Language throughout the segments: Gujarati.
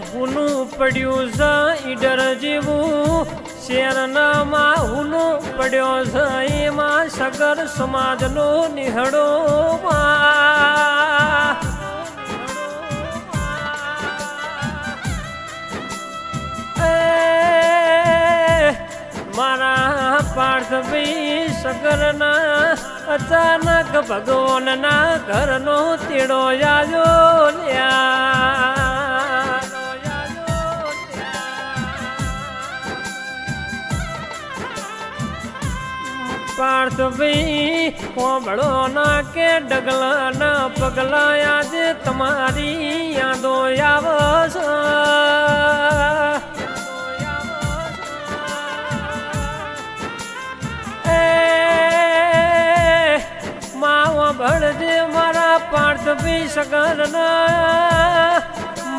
હુનું પડ્યું છે ઈડર જેવું શેરનામાં હુનું પડ્યો છે એમાં સગર સમાજનો નિહળો મારા પાર્થભાઈ સગરના અચાનક ભગવાનના ઘરનો તેડો આવ્યો પાર્થભાઈ કોબળો ના કે ડગલા ના પગલા આજે તમારી યાદો આવશે ભળજે મારા પાર્થભાઈ સગરના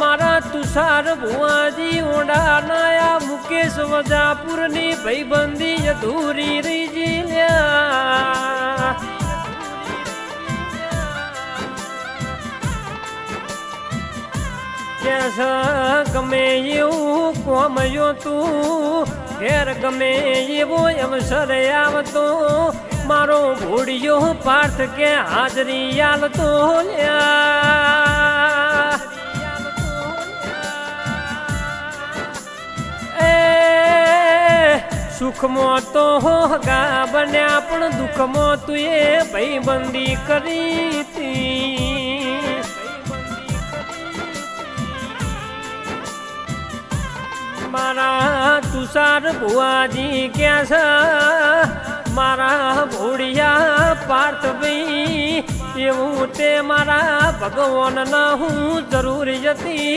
મારા તુષાર ભુવાજી ઓડાના મુકેશ વજાપુરની ભાઈબંધી અધૂરી રહી ગમે એવું કોમયો તું ઘેર ગમે એવો અવસર આવતો મારો ભોડિયો પાર્થ કે હાજરી આલતો સુખમાં તો હગા બન્યા પણ દુઃખમાં તું એ ભાઈબંધી કરી હતી મારા તુષાર ભુવાજી ક્યાં છે મારા ભોળિયા પાર્થભાઈ એવું તે મારા ભગવાન ના હું જરૂર જતી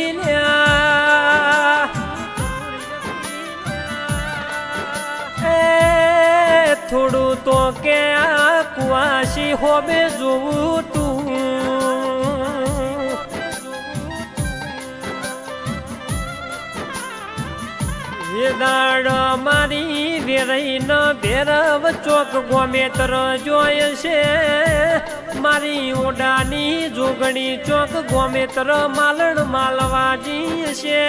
થોડું તો કે આ કુવાસી હોબે જોવું તું દાડ મારી વેરાઈ ન ભેરવ ચોક ગોમેતર જોય છે મારી ઓડાની જોગણી ચોક ગોમેતર માલણ માલવાજી છે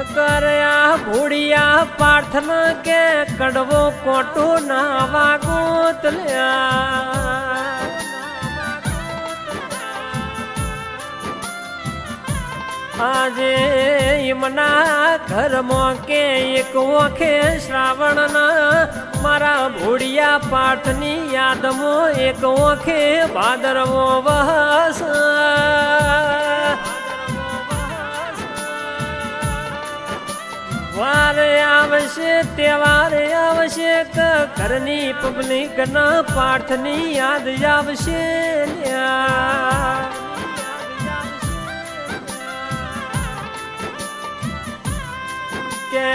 કર્યા ભોળિયા પાર્થના કે કડવો કોટો ના વાગો આજે એમના ઘરમાં કે એક ઓખે શ્રાવણના મારા ભોળિયા પાર્થની યાદમાં એક ઓખે ભાદરવો વહસ વારે આવશે તહેવારે આવશે ઘરની પબ્લિક ના પાર્થની યાદ આવશે કે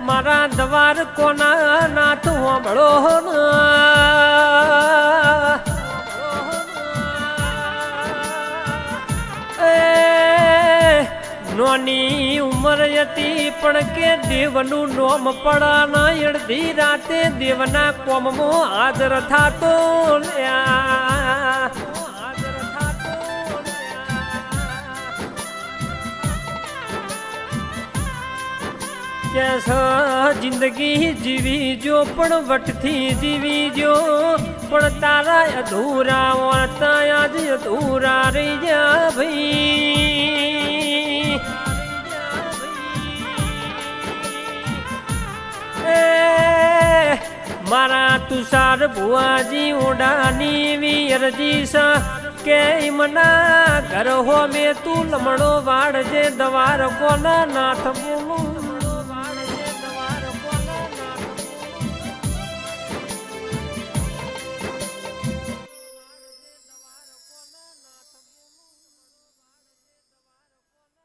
મારા દ્વાર કોના નાથ હોબળો નોની ઉંમર હતી પણ કે દેવનું નોમ પડા ના અડધી રાતે દેવના કોમમાં હાજર થાતો કે જિંદગી જીવી જો પણ વટથી જીવી જો પણ તારા અધૂરા વાર્તા આજ અધૂરા રહી જા ભાઈ મારા તુષાર ભુવાજી ઓડાની વીરજી સા કે મના ઘર હો મેં તું લમણો વાળજે દવાર કોના નાથ બોલું